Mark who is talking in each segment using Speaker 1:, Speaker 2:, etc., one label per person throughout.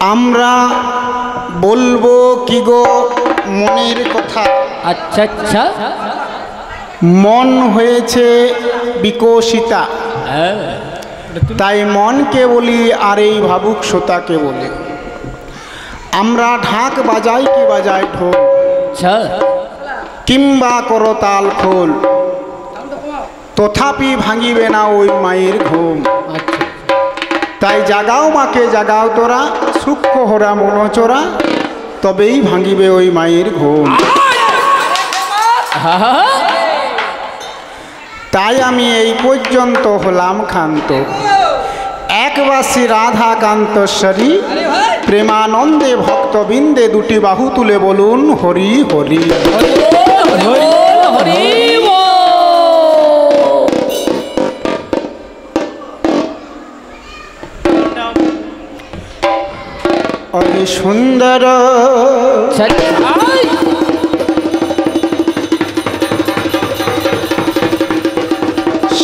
Speaker 1: আমরা বলবো কি গো মনের কথা।
Speaker 2: আচ্ছা আচ্ছা,
Speaker 1: মন হয়েছে বিকশিতা, তাই মনকে বলি আর এই ভাবুক শ্রোতাকে বলি। আমরা ঢাক বাজাই কি বাজাই ঢোল, কিংবা করতাল খোল, তথাপি ভাঙিবে না ওই মায়ের ঘুম। তাই জাগাও মাকে জাগাও তোরা, সূক্ষ্ম হরা মনোচরা, তবেই ভাঙিবে ওই মায়ের ঘুম। তাই আমি এই পর্যন্ত হলাম ক্ষান্ত, একবাসী রাধা কান্তস্বরী, প্রেমানন্দে ভক্তবৃন্দে দুটি বাহু তুলে বলুন হরি হরি। অতি সুন্দর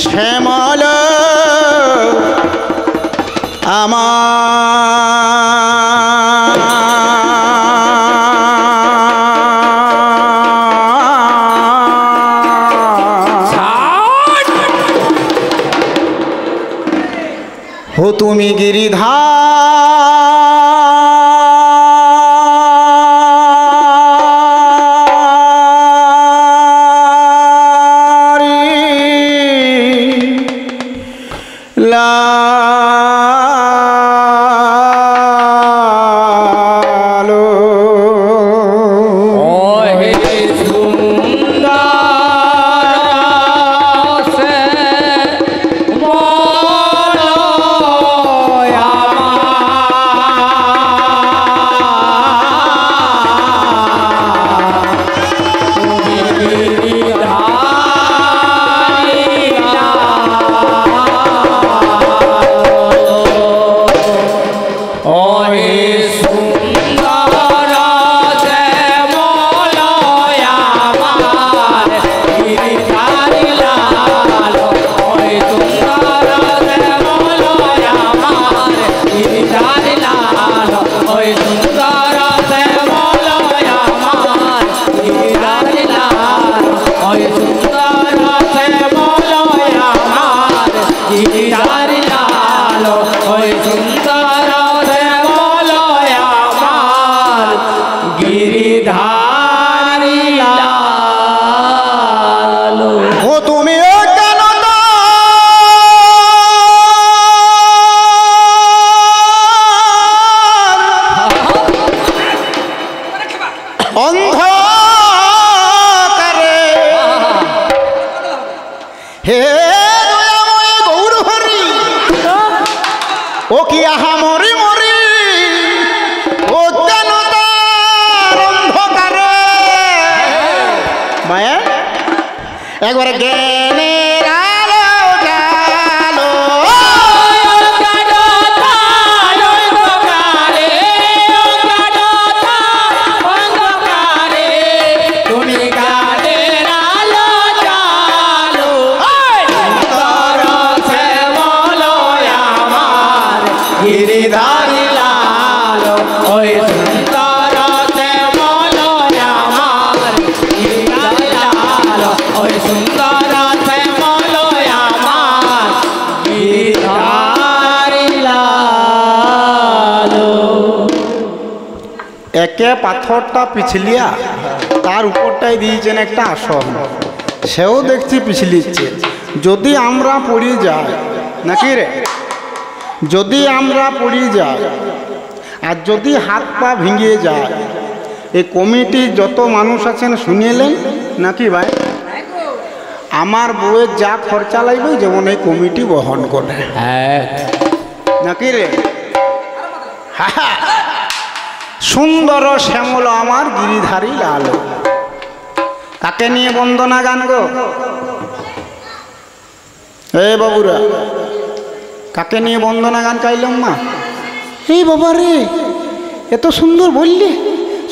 Speaker 1: শ্যামল আমার হো তুমি গিরিধার, ও কি আহা মরি মরি অজ্ঞানতার অন্ধকারে মায়া একবারে জ্ঞানের আলো জালো, তুমি জ্ঞানের আলো জালো, গিরিধারী লালো ওই সুন্দর শ্যামল আমার, গিরিধারী লালো ওই সুন্দর শ্যামল আমার, গিরিধারী লালো। একে পাথরটা পিছলিয়া তার উপরটাই দিয়েছেন একটা আসন, সেও দেখছি পিছলিচ্ছে। যদি আমরা পড়ে যাই নাকি রে, যদি আমরা পড়ে যাই আর যদি হাত পা ভেঙে যায়, এই কমিটির যত মানুষ আছেন শুনিলেন নাকি ভাই, আমার বউয়ের যা খরচা লাগবে যেমন এই কমিটি বহন করে নাকি রে। সুন্দর শ্যামল আমার গিরিধারী লালো, কাকে নিয়ে বন্দনা গান গো এ বাবুরা, কাকে নিয়ে বন্দনা গান গাইলাম মা? এই বাবা রে, এত সুন্দর বললে,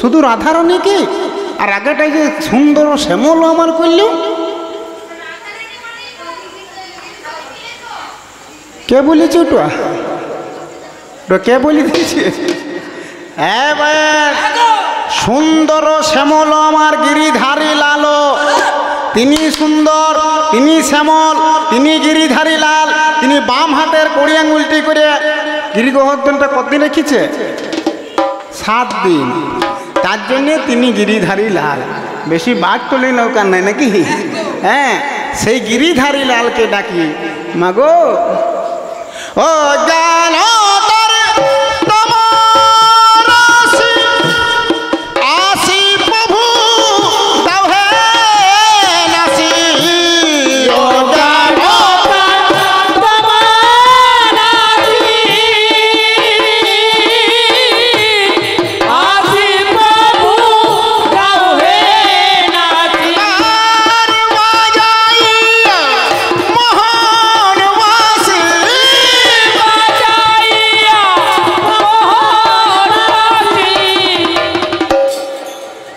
Speaker 1: শুধু রাধারণীকে আর আগেটাই যে সুন্দর শ্যামল আমার করল, কে বলেছে ওটা? ওটা কে বলে দিয়েছে? সুন্দর শ্যামল আমার গিরিধারী লাল, তিনি সুন্দর, তিনি শ্যামল, তিনি গিরিধারী লাল, তিনি বাম হাতের কড়ি আঙুলটি করে গিরি গোবর্ধনটা কতদিন রেখেছে? 7 দিন। তার জন্যে তিনি গিরিধারী লাল। বেশি বাঘ তুলি নৌকার নাই নাকি? হ্যাঁ, সেই গিরিধারী লালকে ডাকি মাগো ও জান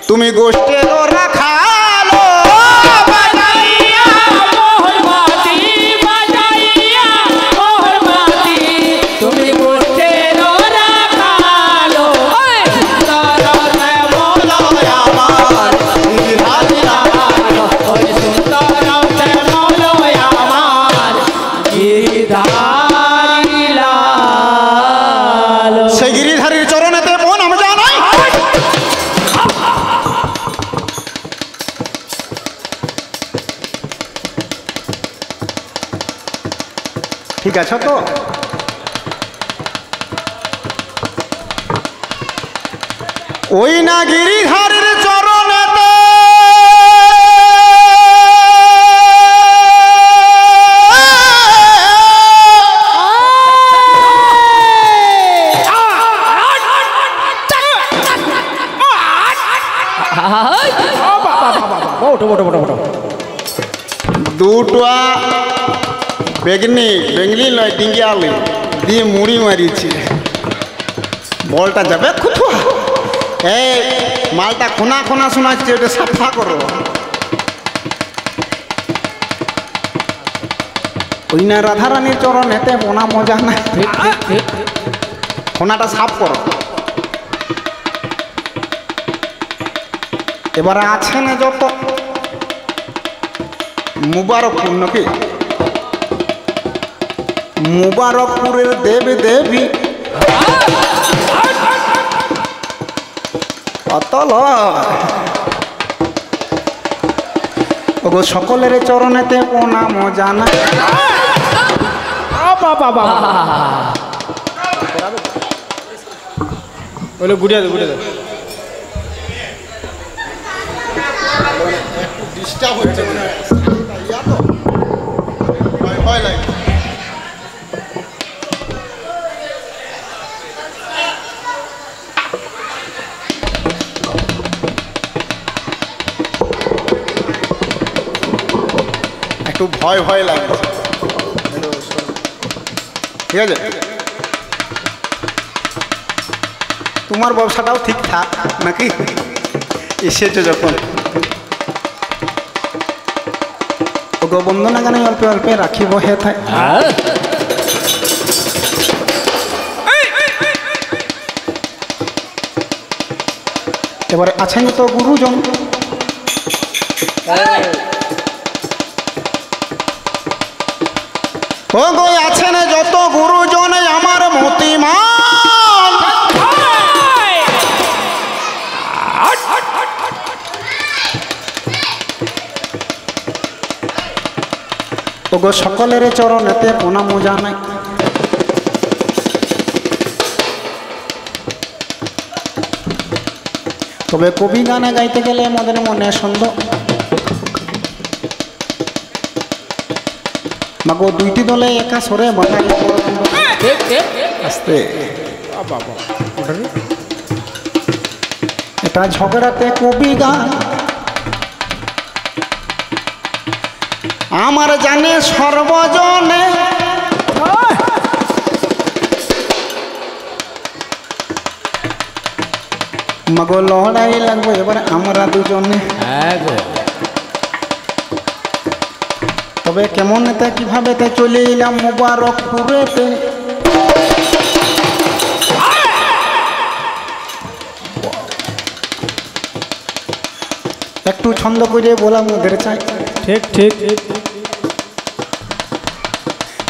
Speaker 1: তুমি গোষ্ঠের রাখালো
Speaker 2: বাজাইয়া মোহর মাটি, বাজাইয়া মোহর মাটি, তুমি গোষ্ঠের রাখালো আমার গিরিধারী লাল, ওই সুন্দর শ্যামল আমার গিরিধারী লাল।
Speaker 1: সেই গিরিধারীর চরণেতে মন আমি জানাই। ঠিক আছে তো? ওই না গিরিধারীর চরণেতে দুটা বেগনি নয় ডিঙ্গিয়ালি দিয়ে মুড়ি মারিছে, বলটা যাবে খুথুয়া। এই মালটা খোনা খোনা শোনাচ্ছে, ওটা সাফা করো। ওই না রাধারানীর চরণ এতে বোনা মজা নাই, খোনাটা সাফ করো। এবারে আছে না যত মুবারকপুর নাকি, মুবারকপুরের দেবী দেবী অতল ওগো সকলের চরণেতে প্রণাম জানা।
Speaker 3: বলে গুড়িয়া দে গুড়িয়া দে।
Speaker 1: ডিস্টার্ব হচ্ছে ভয় লাগে। একটু ভয় ভয় লাগছে, ঠিক আছে? তোমার ব্যবসাটাও ঠিক থাক নাকি? এসেছে যখন ওগো বন্দনা গানে অল্পে অল্পে রাখিব হে থাক। এবারে আছেন তো গুরুজন, ও গো আছেন যত গুরুজন আমার মতিমান, ওগো সকলের চরণেতে প্রণাম জানাই। তবে কবি গানে গাইতে গেলে আমাদের মনে সুন্দর মাগো দুইটি দলে একা সরে বানাই আস্তে। এটা ঝগড়াতে কবি গান আমার জানে সর্বজনে, মাগো লড়াই লাগবে এবার আমরা দুজনে। তবে কেমন এতে কিভাবে তে চলে এলাম মুবারকপুরেতে, একটু ছন্দ করে বলা মোদের চাই।
Speaker 3: ঠিক ঠিক ঠিক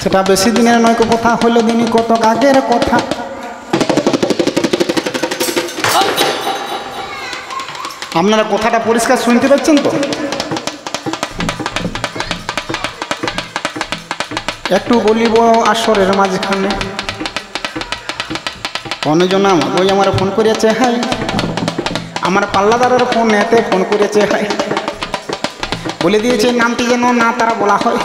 Speaker 1: সেটা বেশি দিনের নয় কথা, হইল দিনই কত আগের কথা। আপনারা কথাটা পরিষ্কার শুনতে পাচ্ছেন তো? একটু বলিব আসরের মাঝখানে অন্যজনা ওই আমার ফোন করেছে, হাই আমার পাল্লাদারের ফোন এতে ফোন করেছে, হাই বলে দিয়েছে নামটি যেন না তারা বলা হয়,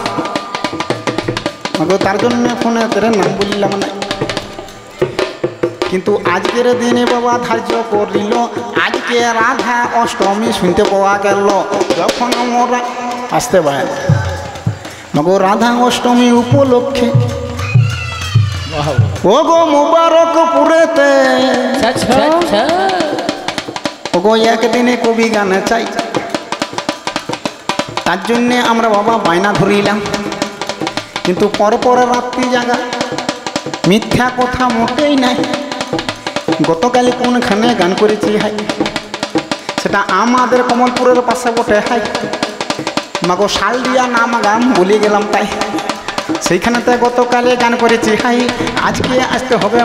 Speaker 1: তার জন্য ফোনে নাম বললাম না। কিন্তু আজকের দিনে বাবা ধার্য করিল, আজকে রাধা অষ্টমী শুনতে পাওয়া গেল। যখন আমরা আসতে পারে মগো রাধা অষ্টমী উপলক্ষে ও গো মুবারকপুরেতে ও গো একদিনে কবি গান চাই। তার জন্যে আমরা বাবা বায়না ধরিলাম, কিন্তু পরপরে রাত্রি জাগা মিথ্যা কথা মোটেই নাই। গতকাল কোনখানে গান করেছি, হাই সেটা আমাদের কমলপুরের পাশে বটে, হাই মাগো শাল দিয়া নাম গান বলে গেলাম, তাই সেইখানেতে গতকালে গান করেছি, হাই আজকে আসতে হবে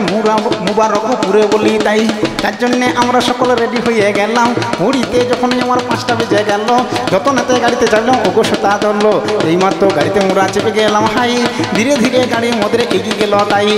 Speaker 1: মুবারকপুরে বলি, তাই তার জন্যে আমরা সকলে রেডি হয়ে গেলাম। হুড়িতে যখন আমার 5টা বেজে গেল, যতনেতে গাড়িতে চাপলাম ওগো সেটা ধরলো, এইমাত্র গাড়িতে মোড়া চেপে গেলাম, হাই ধীরে ধীরে গাড়ি মধ্যে এগিয়ে গেল। তাই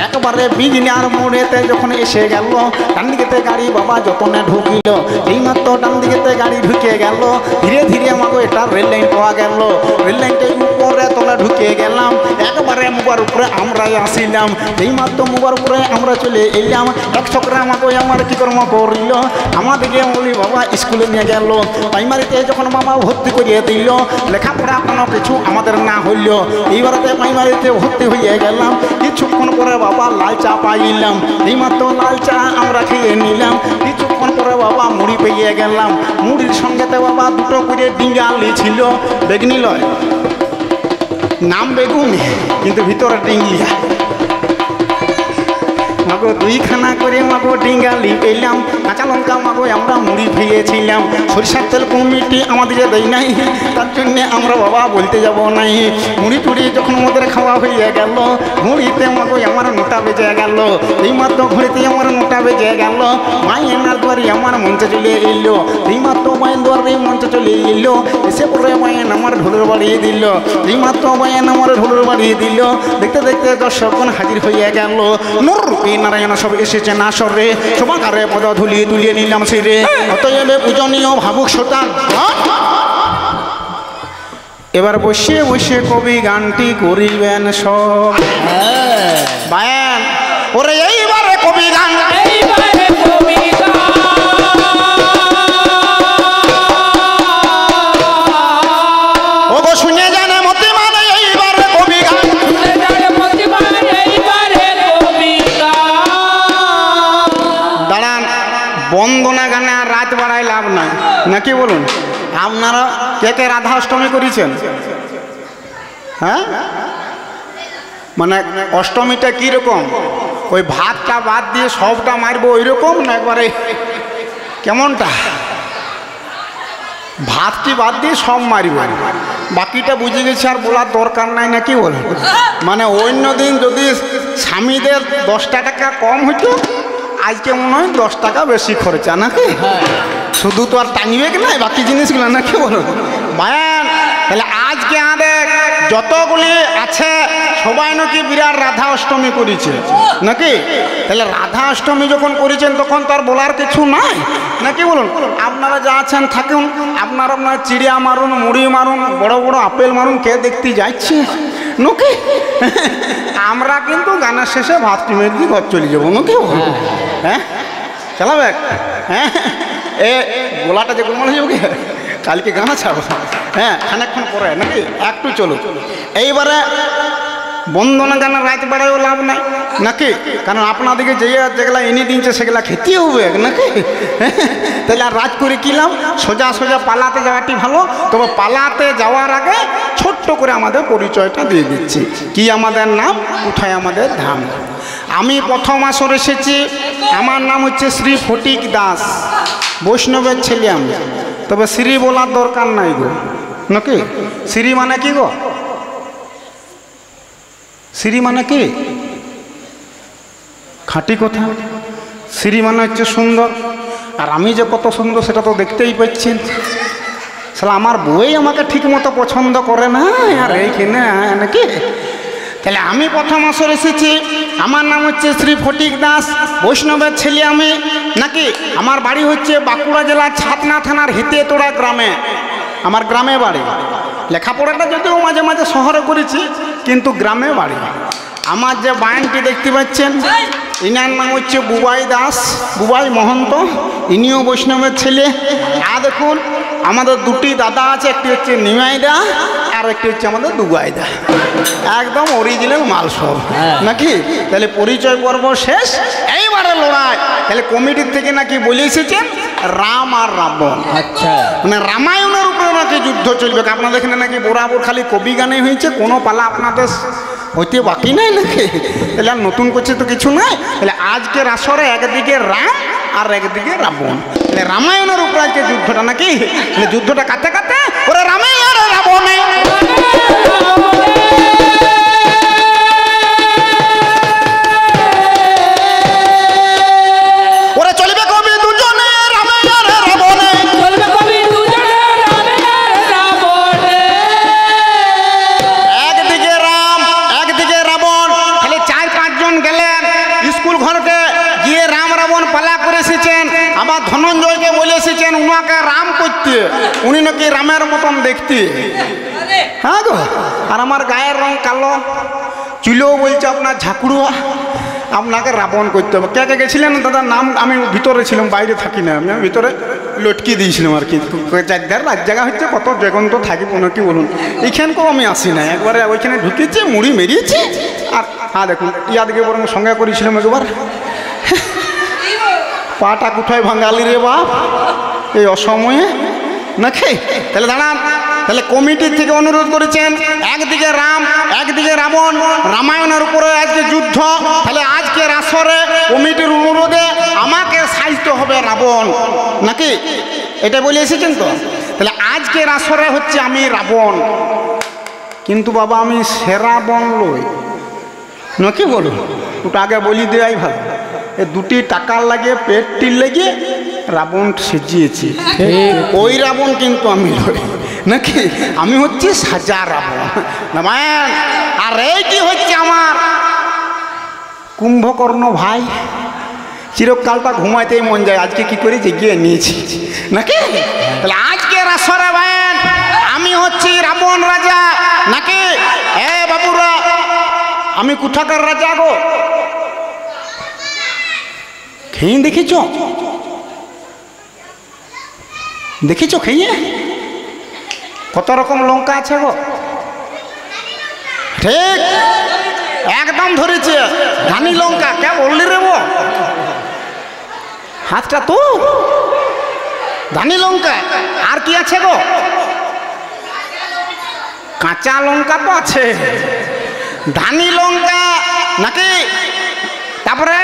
Speaker 1: একবারে বিগিনার মোড়েতে যখন এসে গেল, ডান দিকেতে গাড়ি বাবা যতনে ঢুকিল, এইমাত্র ডান দিকেতে গাড়ি ঢুকে গেল। ধীরে ধীরে আমাকে এটা রেল লাইন পাওয়া গেল, রেল লাইনটা উপরে তোলা ঢুকে গেলাম। একবারে মুবার উপরে আমরা আসিলাম, এইমাত্র মুবার উপরে আমরা চলে এলাম। এক চক্রে আমাকে আমার কি কর্ম করিল, আমাদেরকে বলি বাবা স্কুলে নিয়ে গেল। প্রাইমারিতে যখন মামা ভর্তি করিয়ে দিল, লেখাপড়া কোনো কিছু আমাদের না হইল। এইবারেতে প্রাইমারিতে ভর্তি হয়ে গেলাম। কিছুক্ষণ পরে বাবা লাল চা পাইলাম, এইমাত্র লাল চা আমরা খেয়ে নিলাম। কিছুক্ষণ পরে বাবা মুড়ি পেয়ে গেলাম, মুড়ির সঙ্গেতে বাবা দুটো করে ডিঙ্গালি ছিল, বেগনি লয় নাম বেগুন কিন্তু ভিতরে ডিঙ্গলিয়া। মাগো 2খানা করে মাগো ডিঙ্গালি পেলাম, কাঁচা লঙ্কা মাগো আমরা মুড়ি ভেঙেছিলাম। সরিষার তেল কমিটি আমাদের দেয় নাই, তার জন্যে আমরা বাবা বলতে যাব নাই। মুড়ি টুড়ি যখন আমাদের খাওয়া হয়ে গেল, ঘুড়িতে মাগো আমার 9টা বেজে গেল। এইমাত্র ঘুড়িতে আমার 9টা বেজে গেল। মায়ের দুয়ারে আমার মঞ্চে চলে এলো, এইমাত্র মায়ের দুয়ারে মঞ্চে চলে এলো। এসে পরে মায়ের আমার ঢোলের বাড়িয়ে দিল, এইমাত্র মায়ের আমার ঢোলের বাড়িয়ে দিল। দেখতে দেখতে দর্শকগণ হাজির হয়ে গেল। নূররূপী নারায়ণ সব এসেছেন আসরে, সবাকারে পদ ধুলিয়ে তুলিয়ে নিলাম সিরে। অতএব পূজনীয় ভাবুক শ্রোতা, এবার বসে বসে কবি গানটি করিবেন সব বায়ান। ওরে এইবারে কবি গান,
Speaker 2: এইবারে কবি গান,
Speaker 1: ওগো শুনে জানে মতি মানে এইবারে কবি গান,
Speaker 2: শুনে জানে মতি মানে এইবারে কবি গান।
Speaker 1: দাঁড়ান, বন্দনা গানে আর রাত বাড়ায় লাভ নাই নাকি বলুন? আপনারা কে কে রাধা অষ্টমী করেছেন? হ্যাঁ, মানে অষ্টমীটা কীরকম? ওই ভাতটা বাদ দিয়ে সবটা মারবো ওই রকম না একবারে কেমনটা? ভাতটি বাদ দিয়ে সব মারব, বাকিটা বুঝে গেছে আর বলার দরকার নাই নাকি বলে। মানে অন্য দিন যদি স্বামীদের 10টা টাকা কম হইতো, আজকে মনে হয় 10 টাকা বেশি খরচা নাকি? শুধু তো আর টাঙিবে কি নাই বাকি জিনিসগুলো নাকি বলো বায়ান। তাহলে আজকে আমাদের যতগুলি আছে সবাই নাকি বিরাট রাধা অষ্টমী করেছে নাকি? তাহলে রাধা অষ্টমী যখন করেছেন তখন তার বলার কিছু নাই নাকি বলুন? আপনারা যা আছেন থাকুন, আপনারা চিড়িয়া মারুন, মুড়ি মারুন, বড় বড় আপেল মারুন, কে দেখতে যাচ্ছে নাকি? আমরা কিন্তু গানের শেষে ভাত টিমে দিয়ে ঘর চলে যাবো নাকি? হ্যাঁ চালাবে, হ্যাঁ এ গোলাটা যে গোলমাল হয়ে যাবে কালকে গানা ছাড়ো, হ্যাঁ খানিকক্ষণ পরে নাকি একটু চলো। এইবারে বন্দনা গানের রাত বাড়ায়ও লাভ নাই নাকি? কারণ আপনাদেরকে যেগুলা এনে দিচ্ছে সেগুলা খেতে হবে নাকি? তাহলে আর রাত করে কিলাম, সোজা সোজা পালাতে যাওয়াটি ভালো। তবে পালাতে যাওয়ার আগে ছোট্ট করে আমাদের পরিচয়টা দিয়ে দিচ্ছি, কি আমাদের নাম, কোথায় আমাদের ধাম। আমি প্রথম আসর এসেছি, আমার নাম হচ্ছে শ্রী ফটিক দাস, বৈষ্ণবের ছেলে আমি। তো তবে শ্রী বলার দরকার নাই গো, নাকি? শ্রী মানে কি গো? শ্রী মানে কি? খাঁটি কথা। শ্রী মানে হচ্ছে সুন্দর, আর আমি যে কত সুন্দর সেটা তো দেখতেই পাচ্ছেন। সালা আমার বই আমাকে ঠিক মতো পছন্দ করে না আর এইখানে নাকি? তাহলে আমি প্রথম আসর এসেছি, আমার নাম হচ্ছে শ্রী ফটিক দাস, বৈষ্ণবের ছেলে আমি, নাকি? আমার বাড়ি হচ্ছে বাঁকুড়া জেলার ছাতনা থানার হেতেতোড়া গ্রামে, আমার গ্রামে বাড়ি। লেখাপড়াটা যদিও মাঝে মাঝে শহরে করেছি, কিন্তু গ্রামে বাড়ি। আমার যে বায়ানটি দেখতে পাচ্ছেন, ইনার নাম হচ্ছে বুবাই দাস, বুবাই মহন্ত, ইনিও বৈষ্ণবের ছেলে। আর দেখুন আমাদের দুটি দাদা আছে, একটি হচ্ছে নিমাইদা আর একটি হচ্ছে আমাদের দুগাইদা, একদম অরিজিনাল মাল সব, নাকি? তাহলে পরিচয় পর্ব শেষ, এইবারে লড়াই। তাহলে কমিটির থেকে নাকি বলে এসেছেন রাম আর রাবণ,
Speaker 2: আচ্ছা,
Speaker 1: মানে রামায়ণের উপরে নাকি যুদ্ধ চলবে। আপনাদের এখানে নাকি বরাবর খালি কবি গানে হয়েছে, কোনো পালা আপনাদের হইতে বাকি নাই নাকি? তাহলে আর নতুন করছে তো কিছু নাই। তাহলে আজকের আসরে একদিকে রাম আর একদিকে রাবণ, তাহলে রামায়ণের উপরে আজকে যুদ্ধটা নাকি? তাহলে যুদ্ধটা কাতে কাতে ওরে রামায়ণ আর রাবণে। ওরে চলিবে কবি দুজনে রামায়ণ আর রাবণে,
Speaker 2: চলবে কবি দুজনে রামে আর রাবণে।
Speaker 1: একদিকে রাম একদিকে রাবণ। তাহলে 4-5 জন গেলেন স্কুল ঘরকে গিয়ে রাম রাবণ পালা করে এসেছেন। আবার ধনঞ্জয়কে বলে এসেছেন উনাকে রাম করতে, উনি নাকি রামের মতন দেখতে। হ্যাঁ গো, আর আমার গায়ের রং কালো, চুলেও বলছে আপনার ঝাঁকুড়ুয়া, আপনাকে রাবণ করতে হবে। কে কে গেছিলেন দাদার নাম? আমি ভিতরে ছিলাম, বাইরে থাকি না, আমি ভিতরে লটকিয়ে দিয়েছিলাম আর কি। চারধার রাত জায়গা হচ্ছে, কত যখন তো থাকি কোনো কি বলুন, এইখানকেও আমি আসি না, একবারে ওইখানে ঢুকেছি, মুড়ি মেরিয়েছি। আর হ্যাঁ দেখুন ইয়াদকে বরং সঙ্গে করেছিলাম একবার, পাটা কোথায় ভাঙালি রে বাপ এই অসময়ে, নাকি? তাহলে দাঁড়ান, তাহলে কমিটির থেকে অনুরোধ করেছেন একদিকে রাম একদিকে রাবণ, রামায়ণের উপরে আজকে যুদ্ধ। তাহলে আজকের আসরে কমিটির অনুরোধে আমাকে সাজতে হবে রাবণ, নাকি? এটা বলে এসেছেন তো। তাহলে আজকের আসরে হচ্ছে আমি রাবণ, কিন্তু বাবা আমি সেরা বন লই, নাকি বলুন? ওটা আগে বলি দেওয়াই ভালো। এ দুটি টাকার লাগে পেটটির লেগে রাবণ সেজিয়েছি, ওই রাবণ কিন্তু আমি লই, নাকি? আমি হচ্ছি সাজা রাবণ। আর এই কি হচ্ছে আমার কুম্ভকর্ণ ভাই, চিরকালটা ঘুমাইতেই মন যায়, আজকে কি করে জেগিয়ে নিয়েছি, নাকি? তাহলে আজকের আসরে ভাইন আমি হচ্ছি রাবণ রাজা, নাকি? এ বাবুরা, আমি কোথাকার রাজা গো? খেয়ে দেখেছ? দেখেছ খেয়ে কত রকম লঙ্কা আছে গো? ঠিক একদম ধরেছে, ধানি লঙ্কা। কে বললি রে বো? হাতটা তো ধানি লঙ্কা। আর কি আছে গো? কাঁচা লঙ্কা তো আছে, ধানি লঙ্কা, নাকি? তারপরে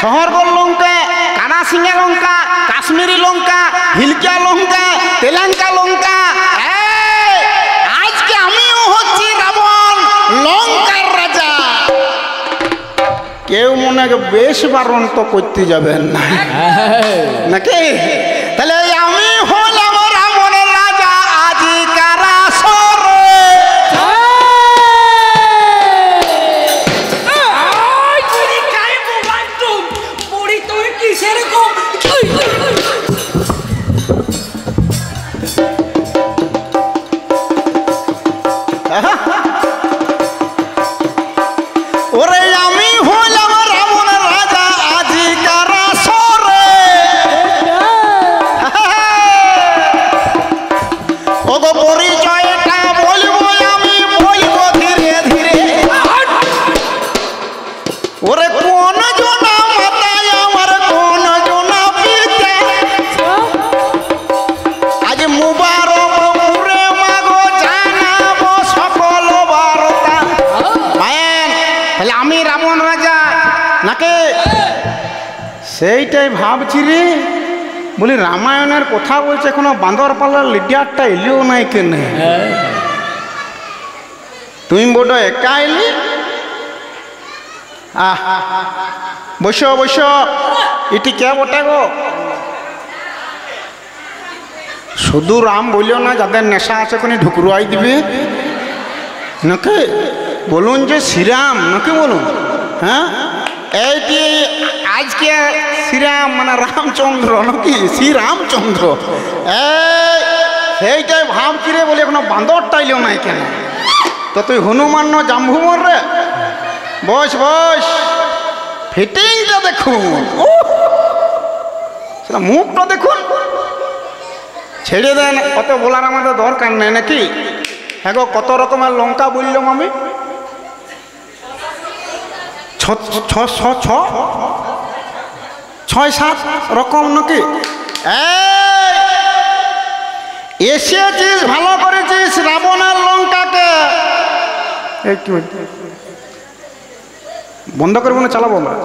Speaker 1: শহরগড় লঙ্কা, কানাসিঙ্গা লঙ্কা, কাশ্মীরি লঙ্কা, হিলকা লঙ্কা, তেলেঙ্গা লঙ্কা। আজকে আমিও হচ্ছি রাবণ, লঙ্কার রাজা। কেউ মনে বেশ বারণ তো করতে যাবেন না, নাকি? তাহলে আমি হলাম রাবণের রাজা আজিকার আসরে। ওরে আমি হলাম রাবণের রাজা আজিকার আসরে। ওগো পরিচয়টা বলবো আমি, বলবো ধীরে ধীরে। ওরে কোন জনা মাতায় আমার, কোন জনা পিতা, আজ মুবারক পুরে মাগো জানাবো সকল বার্তা। তাহলে আমি রাবণ রাজা, নাকি? সেইটাই ভাবছি রে, বলি রামায়ণের কথা বলছে এখনো বাঁদর পাল্লার লিডিয়ারটা এলিও নাই কেনে তুমি বড় একা এলি বসো বসো এটি কে বটে গো শুধু রাম বলিও না যাদের নেশা আছে কোনি ঢুকরুয়াই দিবে নাকি বলুন যে শ্রীরাম নাকি বলুন হ্যাঁ এইটি আজকে শ্রীরাম মানে রামচন্দ্র নাকি শ্রীরামচন্দ্র সেইটাই ভাবছি রে বলে এখনো বাঁদর টাইলেও নাই কেন তো তুই হনুমান ন জাম্ভুমর রে বস বস ফিটিংটা দেখুন সেটা মুখটা দেখুন ছেড়ে দেন কত বলার আমাদের দরকার নেই নাকি হ্যাঁ গো কত রকমের লঙ্কা বললাম আমি ছয় সাত রকম নাকি এসেছিস ভালো করেছিস রাবণের লঙ্কাকে বন্ধ করবো না চালাবো আমরা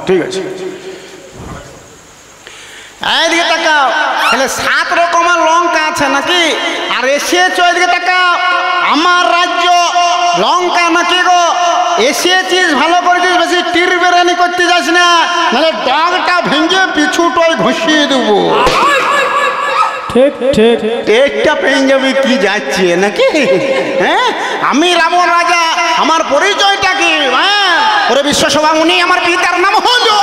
Speaker 1: ঠিক আছে এইদিকে তাকাও তাহলে 7 রকমের লঙ্কা আছে নাকি আর এসেছ এইদিকে তাকাও আমার রাজ্য লঙ্কা নাকি গো এসেছিস ভালো করেছিস বেশি তীর বেরানি করতে যাস না নাহলে ডগটা ভেঙে পিছুটাই ঘষিয়ে দেবো
Speaker 3: ঠিক ঠিক
Speaker 1: একটা পেয়ে যাবে কি যাচ্ছে নাকি হ্যাঁ আমি রাবণ রাজা আমার পরিচয়টা কি হ্যাঁ ওরে বিশ্বসভা উনি আমার পিতার নাম হলো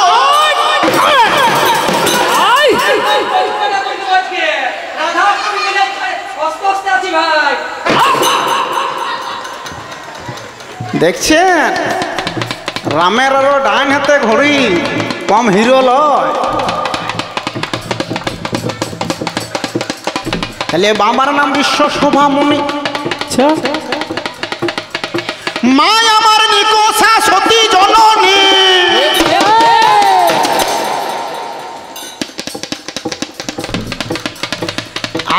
Speaker 1: দেখছেন রামের আরো ডান হাতে ঘড়ি কম হিরো লয় তাহলে বাবার নাম বিশ্বশোভা মুনি
Speaker 3: আচ্ছা
Speaker 1: মা আমার নিকোষা সতী জননী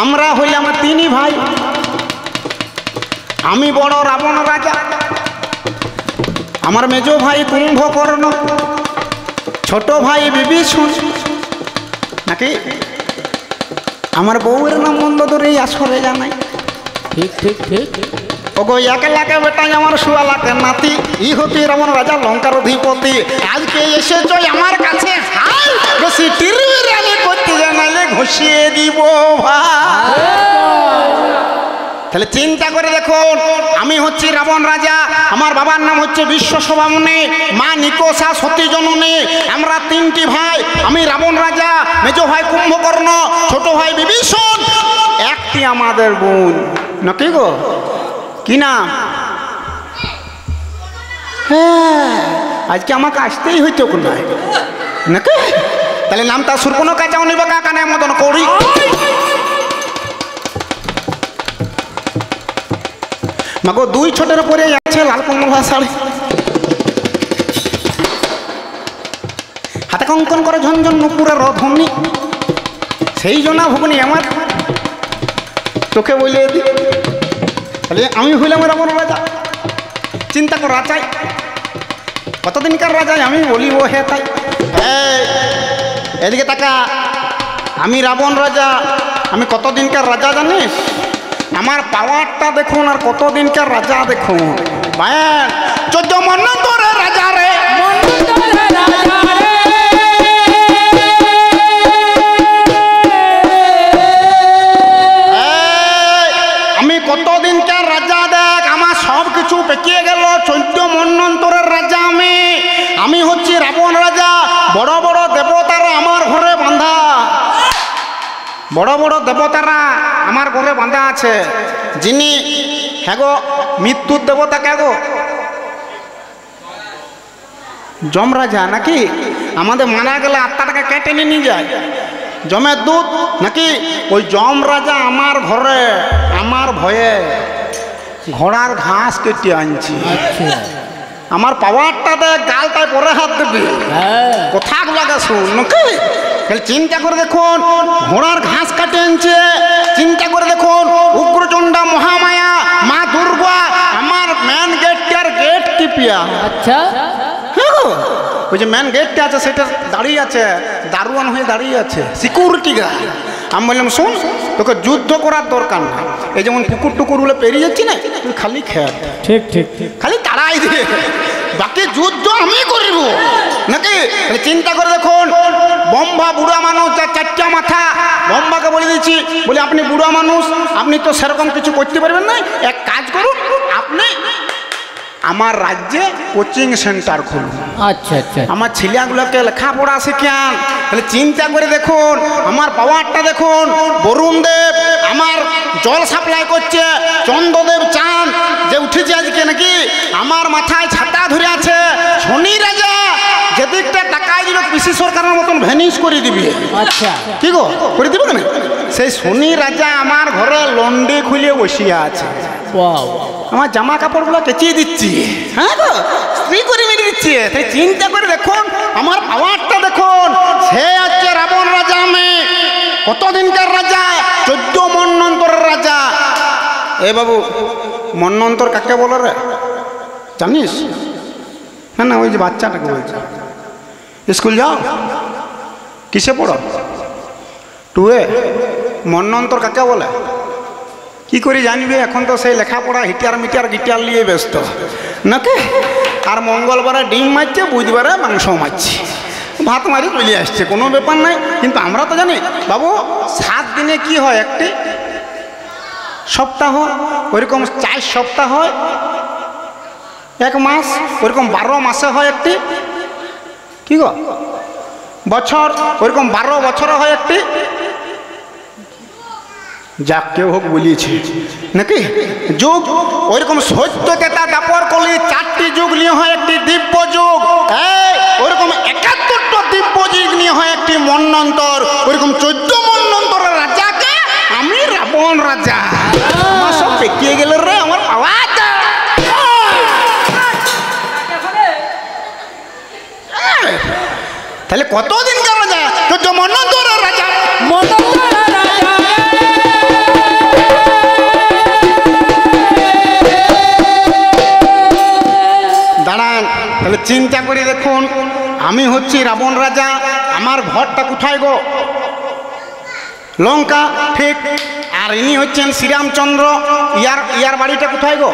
Speaker 1: আমরা হইলাম 3 ভাই আমি বড় রাবণ রাজা আমার মেজো ভাই কুম্ভকর্ণ ছোট ভাই বিভীষণ নাকি আমার বউয়ের নাম মন্দোদরী আসরে জানাই
Speaker 3: ঠিক ঠিক ঠিক
Speaker 1: ওগো একে লাকে বেটাই আমার শুয়ালাকে নাতি ই হতি রাবণ রাজা লঙ্কার অধিপতি আজকে এসেছ আমার কাছে হাই বেশি টিরবিরানি করতে জানাইলে ঘষিয়ে দিব ভাই তাহলে চিন্তা করে দেখুন আমি হচ্ছি রাবণ রাজা আমার বাবার নাম হচ্ছে বিশ্বশোভা মুনি মা নিকোষা সতী জননী আমরা 3টি ভাই আমি রাবণ রাজা মেজো ভাই কুম্ভকর্ণ ছোট ভাই বিভীষণ একটি আমাদের বোন নাকি গো কি নাম হ্যাঁ আজকে আমাকে আসতেই হইতো কোথায় নাকি তাহলে নামটা সুরপনখা চাউনি বাঁকা কানে মদন করি মাগো 2 ছোটের উপরে আছে লাল কমলা শাড়ি হাতে কঙ্কন করে ঝনঝন নুপুরের রধনী সেই জনা ভুবনি আমার চোখে বলিয়ে দি তাহলে আমি হইলাম রাবণ রাজা চিন্তা কর রাজাই কতদিনকার রাজাই আমি বলিব হে তাই এদিকে তাকা আমি রাবণ রাজা আমি কতদিনকার রাজা জানিস আমার পাওয়ারটা দেখুন আর কতদিনকার রাজা দেখুন ভাই 14 মন্বন্তরের রাজা রে আমি কতদিনকার রাজা দেখ আমার সব কিছু পেকিয়ে গেল 14 মন্বন্তরের রাজা আমি হচ্ছি রাবণ রাজা বড় বড় দেবতারা আমার ঘরে বাঁধা বড় বড় দেবতারা আমার ঘরে বাঁধা আছে যিনি হ্যাঁ গো মৃত্যুর দেবতা কে গো যমরাজা নাকি আমাদের মারা গেলে আত্মাটাকে কেটে নিয়ে যায় যমের দূত নাকি ওই যমরাজা আমার ঘরে আমার ভয়ে ঘোড়ার ঘাস কেটে আনছি আমার পাওয়ারটা দেখ গালটায় পরে হাত দেবে কথাগুলাকে শুন নাকি তাহলে চিন্তা করে দেখুন ঘোড়ার ঘাস কাটে আনছে চিন্তা করে দেখুন উগ্রচণ্ডা মহামায়া
Speaker 3: আচ্ছা
Speaker 1: হ্যাঁ গো, ওই যে মেন গেটটা আছে সেটা দাঁড়িয়ে আছে, দারোয়ান হয়ে দাঁড়িয়ে আছে, সিকিউরিটি গার্ড। আমি বললাম শোন, তোকে যুদ্ধ করার দরকার না, এই যেমন পুকুর টুকুরগুলো পেরিয়ে যাচ্ছি না, তুই খালি খেয়ে
Speaker 3: ঠিক ঠিক ঠিক
Speaker 1: খালি তাড়াই দিয়ে, বাকি যুদ্ধ আমি করব নাকি? চিন্তা করে দেখুন, বম্বা বুড়া মানুষ, যার চারটা মাথা, বম্বাকে বলে দিচ্ছি, বলে আপনি বুড়া মানুষ, আপনি তো সেরকম কিছু করতে পারবেন না, এক কাজ করুন, আপনি আমার রাজ্যে কোচিং সেন্টার খুলুন,
Speaker 3: আচ্ছা আচ্ছা
Speaker 1: আমার ছেলেগুলোকে লেখাপড়া শিখান। তাহলে চিন্তা করে দেখুন, আমার পাওয়ারটা দেখুন, বরুণ দেব আমার জল সাপ্লাই করছে, চন্দ্রদেব চাঁদ যে উঠেছে আজকে নাকি আমার মাথায় ছাতা ধরে আছে, শনি রাজা যেদিকটা টাকায় দিবে পিসি সরকারের মতন ভ্যানিশ করে দিবে।
Speaker 3: আচ্ছা
Speaker 1: কি গো করে দিবে কেন? সেই শনি রাজা আমার ঘরে লন্ডে খুলে বসিয়া আছে,
Speaker 3: ওয়াও
Speaker 1: আমার জামা কাপড়গুলো কেচিয়ে দিচ্ছি, হ্যাঁ গো স্ত্রী করে মেরে দিচ্ছি। তাই চিন্তা করে দেখুন, আমার পাওয়ারটা দেখুন, সে হচ্ছে রাবণ রাজা, আমি কতদিনকার রাজা, 14 মন্বন্তরের রাজা। এ বাবু, মন্বন্তর কাকে বলে রে জানিস? না না, ওই যে বাচ্চাটাকে বলছে, স্কুল যাও, কিসে পড়ো? 2 মন্বন্তর কাকে বলে? কি করে জানবে? এখন তো সেই লেখাপড়া হিটার মিটার গিটার নিয়ে ব্যস্ত নাকি? আর মঙ্গলবারে ডিম মারছে, বুধবারে মাংস মারছে, ভাত মারি চলে আসছে, কোনো ব্যাপার নাই। কিন্তু আমরা তো জানি বাবু, 7 দিনে কি হয়? একটি সপ্তাহ, ওইরকম 4 সপ্তাহ হয় 1 মাস, ওইরকম 12 মাসে হয় একটি কি গো বছর, ওইরকম 12 বছরে হয় একটি, যা কেউ হোক বলিয়েছে নাকি যুগ। ওইরকম সত্য তেতা দাপর কলি 4টি যুগ নিয়ে হয় একটি দিব্য যুগ, ওইরকম 71টা দিব্য যুগ নিয়ে হয় একটি মন্বন্তর। ওইরকম 14 মন্বন্তরের রাজাকে আমি রাবণ রাজা। আমার সব পেকিয়ে গেল রে আমার আওয়াজটা। তাহলে কতদিন কার রাজা? 14 মন্বন্তরের রাজা। দাঁড়ান, তাহলে চিন্তা করে দেখুন, আমি হচ্ছি রাবণ রাজা, আমার ঘরটা কোথায় গো? লঙ্কা, ঠিক। আর ইনি হচ্ছেন শ্রীরামচন্দ্র, ইয়ার বাড়িটা কোথায় গো?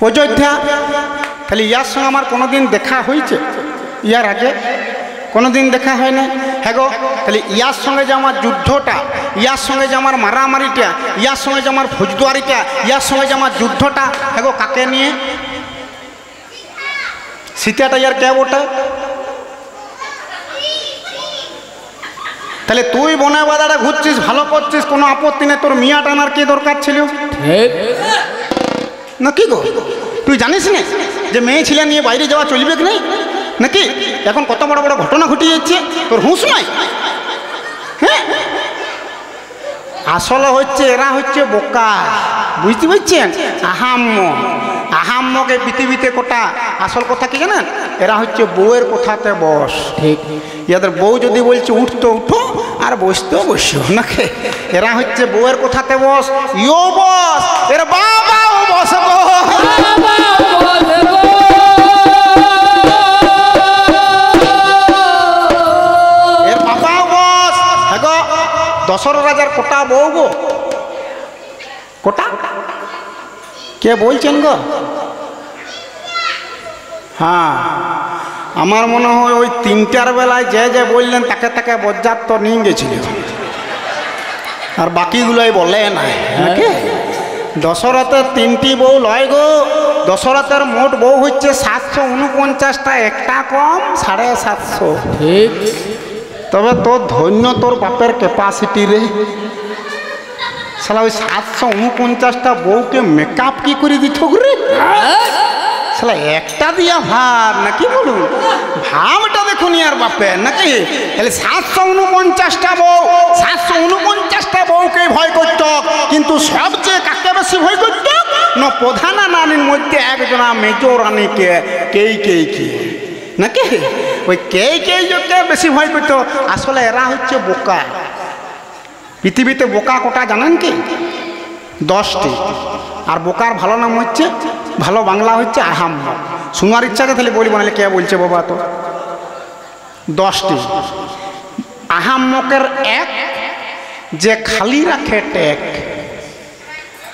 Speaker 1: অযোধ্যা। তাহলে ইয়ার সঙ্গে আমার কোনোদিন দেখা হয়েছে? ইয়ার আগে কোনোদিন দেখা হয় না। হ্যাঁ গো, তাহলে ইয়ার সঙ্গে যে আমার যুদ্ধটা, ইয়ার সঙ্গে যে আমার মারামারিটা, ইয়ার সঙ্গে যে আমার ফৌজদারিটা, ইয়ার সঙ্গে যে আমার যুদ্ধটা, হ্যাঁ গো কাকে নিয়ে? সীতাটা ইয়ার কে ওটা? তাহলে তুই বনে বাজারে ঘুরছিস, ভালো করছিস, কোনো আপত্তি নেই, তোর মিয়া টানার কি দরকার ছিল না কি গো? তুই জানিস না যে মেয়ে ছেলে নিয়ে বাইরে যাওয়া চলবে কি নেই নাকি? এখন কত বড় বড় ঘটনা ঘটে যাচ্ছে, তোর হুঁশ নাই? হ্যাঁ, আসলে হচ্ছে এরা হচ্ছে বোকা, বুঝতে পারছেন? আহাম্মকে পৃথিবীতে কোটা। আসল কথা কি জানেন? এরা হচ্ছে বউয়ের কথাতে বস। ঠিক, ইয়াদের বউ যদি বলছে উঠতো উঠো, আর বসতো বসো নাকি? এরা হচ্ছে বউয়ের কথাতে বস। ইয়ো বস, এর বাবাও বসবো। এর বাবাও বস। হ্যাঁ গো, দশরথ রাজার কোটা বউ গো। কোটা কে বলছেন গো? হ্যাঁ, আমার মনে হয় ওই 3টার বেলায় যে বললেন তাকে তাকে বজ্জাত নিয়ে গেছিল, আর বাকিগুলোই বলে না নাকি? দশরথের 3টি বউ লয় গো। দশরথের মোট বউ হচ্ছে 749টা, একটা কম 750।
Speaker 3: ঠিক।
Speaker 1: তবে তোর ধন্য তোর বাপের ক্যাপাসিটি রে। শালা ওই 749টা বউকে মেকআপ কি করে দিত রে? শালা একটা দিয়া ভাব নাকি বলুন, ভাবটা দেখুন আর বাপের নাকি? তাহলে 749টা বউ, 749টা বউকে ভয় করত, কিন্তু সবচেয়ে কাকে বেশি ভয় করত না? প্রধান রানীর মধ্যে একজনা মেজো রানীকে, কেই নাকি? ওই কেইকে বেশি ভয় করত। আসলে এরা হচ্ছে বোকা। পৃথিবীতে বোকা কোটা জানেন কি? 10টি। আর বোকার ভালো নাম হচ্ছে ভালো বাংলা হচ্ছে আহাম্মক। শোনার ইচ্ছাকে তাহলে বলবো, নাহলে কে বলছে বাবা তো 10টি। আহাম্মকের এক, যে খালি রাখে টেক।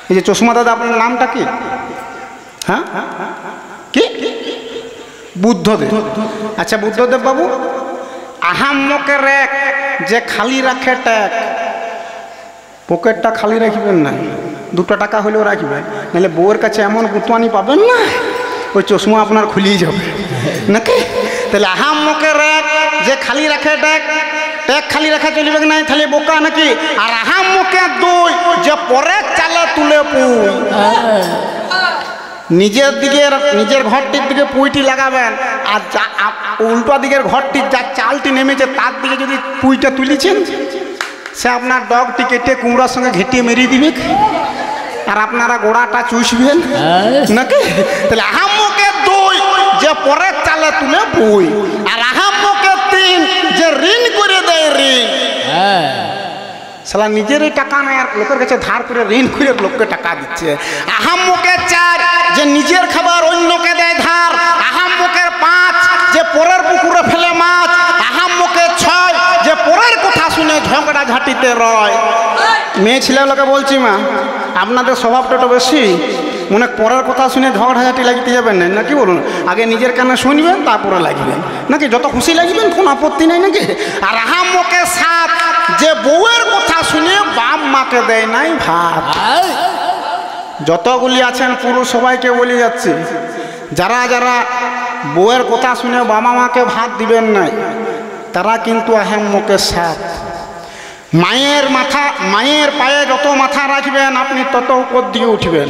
Speaker 1: এই যে চশমা দাদা, আপনার নামটা কি? হ্যাঁ, কি? বুদ্ধদেব। আচ্ছা বুদ্ধদেব বাবু, আহাম্মকের এক, যে খালি রাখে ট্যাগ। পকেটটা খালি রাখবেন না, 2 টাকা হলেও রাখবেন, নাহলে বউয়ের কাছে এমন গুতুয়ানি পাবেন না, ওই চশমা আপনার খুলিয়ে যাবে নাকি। তাহলে আহাম্মকের এক, যে খালি রাখে ট্যাগ। ট্যাগ খালি রাখা চলবে না, তাহলে বোকা নাকি। আর আহাম্মকের 2, যে পরে চালে তুলে পুই। নিজের ঘরটির দিকে পুইটি লাগাবেন, আর উল্টো দিকের ঘরটির যা চালটি নেমেছে তার দিকে যদি পুইটা তুলেছেন, সে আপনার ডগটি কেটে কুমড়ার সঙ্গে ঘেটিয়ে মেরিয়ে দিবে, আর আপনারা গোড়াটা চুষবেন নাকি। তাহলে আহাম্মকের 2, যে পরের চালে তুলে পুই। আর আহাম্মকের 3, যে ঋণ করে দেয় ঋণ। সালা নিজেরই টাকা নেয় আর লোকের কাছে ধার করে ঋণ করে লোককে টাকা দিচ্ছে। আহাম্মকের 4, যে নিজের খাবার অন্যকে দেয় ধার। আহাম্মকের 5, যে পরের পুকুরে ফেলে মাছ। আহাম্মকের 6, যে পরের কথা শুনে ঝগড়া ঝাঁটিতে রয়। মেয়ে ছেলেগুলোকে বলছি মা, আপনাদের স্বভাবটা তো বেশি, মনে পরের কথা শুনে ঝগড়াঝাটি লাগিতে যাবেন না নাকি, বলুন। আগে নিজের কানে শুনবেন, তারপরে লাগবেন নাকি, যত খুশি লাগবেন, কোনো আপত্তি নাই নাকি। আর আহাম্মকের 7, যে বউয়ের কথা শুনে বাপ মাকে দেয় নাই ভাত। যতগুলি আছেন পুরো সবাইকে বলে যাচ্ছি, যারা যারা বউয়ের কথা শুনে বাবা মাকে ভাত দিবেন নাই, তারা কিন্তু আহাম্মকের 7। মায়ের পায়ে যত মাথা রাখবেন, আপনি তত উপর দিয়ে উঠবেন।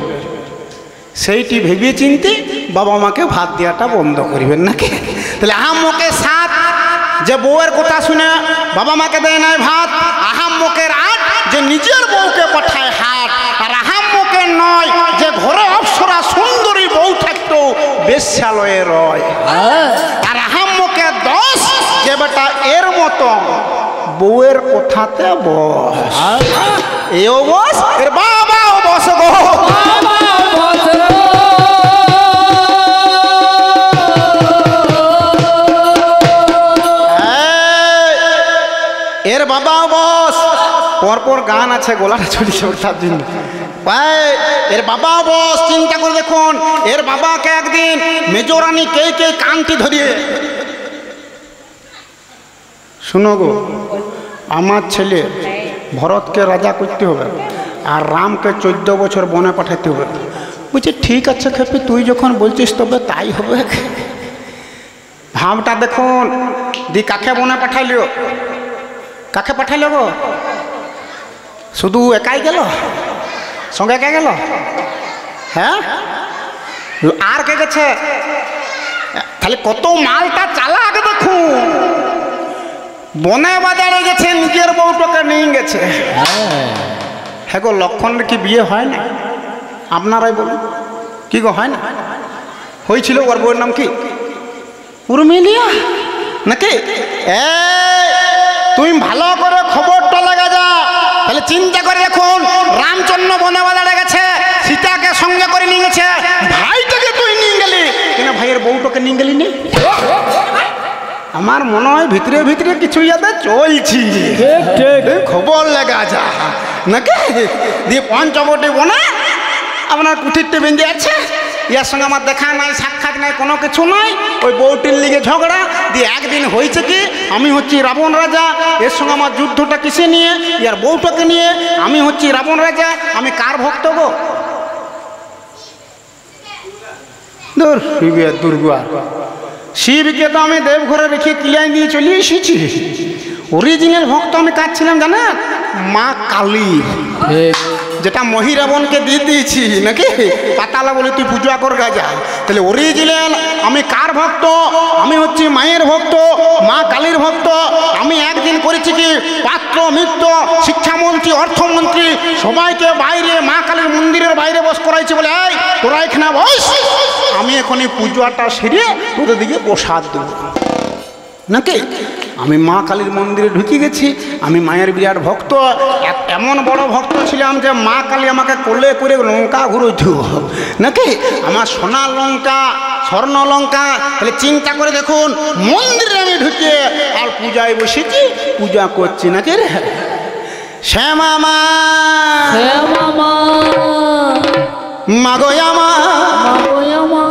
Speaker 1: সেইটি ভেবে চিনতে বাবা মাকে ভাত দেওয়াটা বন্ধ করবেন নাকি। তাহলে আহাম্মকের 7, যে বউয়ের কথা শুনে বাবা মাকে দেয় নাই ভাত। আহাম্মকের 8, যে নিজের বউকে পাঠায় হাট। আর আহাম্মকের 9, যে ঘরে অপ্সরা সুন্দরী বউ থাকতো বেশ্যালয়ে রয়। আর আহাম্মকের 10, যে বেটা এর মতো বউয়ের কথাতে বস। এও বস, এর বাবাও বস গো। এর বাবা বস। পরপর গান আছে, গলাটা চলছে তার জন্য। এর বাবা বস, চিন্তা করে দেখুন, এর বাবাকে একদিন মেজরানি কে কানটি ধরিয়ে, শুনো গো, আমার ছেলে ভরতকে রাজা করতে হবে, আর রামকে 14 বছর বনে পাঠাতে হবে। বলছে ঠিক আছে খেপি, তুই যখন বলছিস তবে তাই হবে। ভাবটা দেখুন, দি কাকে বনে পাঠাইলিও, কাকে পাঠাইল গো? শুধু একাই গেল? সঙ্গে কে গেল? হ্যাঁ, আর কে গেছে? তাহলে কত মালটা চালা আগে দেখুন। বনে বাজারে গেছে, নিজের বউটাকে নিয়ে গেছে। হ্যাঁ গো, লক্ষণের কি বিয়ে হয় না? আপনারাই বলুন, কি গো হয় না? হয়েছিল। ওর বউয়ের নাম কি? উর্মিলিয়া নাকি? তুমি ভালো করে খবরটা লাগা যা। তাহলে চিন্তা করে দেখুন, রামচন্দ্র বনে বাজারে গেছে, সীতাকে সঙ্গে করে নিয়ে গেছে, ভাইটাকে তুই নিয়ে গেলি কিনা, ভাইয়ের বউটাকে নিয়ে গেলি নি? আমার মনে হয় ভিতরে ভিতরে কিছু ইয়াতে চলছি, খবর লাগা যা নাকি। দিয়ে পঞ্চবটি বনে আপনার কুঠিরটি বেঁধে আছে, ইয়ার সঙ্গে আমার দেখা নাই, সাক্ষাৎ নাই, কোনো কিছু নাই। ওই বউটির লিগে ঝগড়া দিয়ে একদিন হয়েছে কি, আমি হচ্ছি রাবণ রাজা, এর সঙ্গে আমার যুদ্ধটা কিসে নিয়ে, ইয়ার বউটাকে নিয়ে। আমি হচ্ছি রাবণ রাজা, আমি কার ভক্ত গো? দুর্গা শিবকে তো আমি দেবঘরে রেখে কিলাই দিয়ে চলে এসেছি। অরিজিনাল ভক্ত আমি কাজ ছিলাম জানেন, মা কালী, যেটা মহিরাবণকে দিয়ে দিয়েছি নাকি, পাতালা বলে তুই পূজা কর গাজা। তাহলে অরিজিনাল আমি কার ভক্ত? আমি হচ্ছি মায়ের ভক্ত, মা কালীর ভক্ত। আমি একদিন করেছি কি, পাত্র মিত্র শিক্ষামন্ত্রী অর্থমন্ত্রী সবাইকে বাইরে মা কালীর মন্দিরের বাইরে বস করাইছি, বলে এই তোরা এখানে বস, আমি এখনই পূজাটা সেরে তোদের দিকে প্রসাদ দেব নাকি। আমি মা কালীর মন্দিরে ঢুকে গেছি। আমি মায়ের বিরাট ভক্ত, এমন বড় ভক্ত ছিলাম যে মা কালী আমাকে কোলে করে লঙ্কা ঘুরোইত নাকি, আমার সোনার লঙ্কা, স্বর্ণ লঙ্কা। তাহলে চিন্তা করে দেখুন, মন্দিরে আমি ঢুকে আর পূজায় বসেছি, পূজা করছি নাকি রে। শ্যামা মা,
Speaker 3: শ্যামা মা,
Speaker 1: মাগয়া মা,
Speaker 3: মাগয়া মা,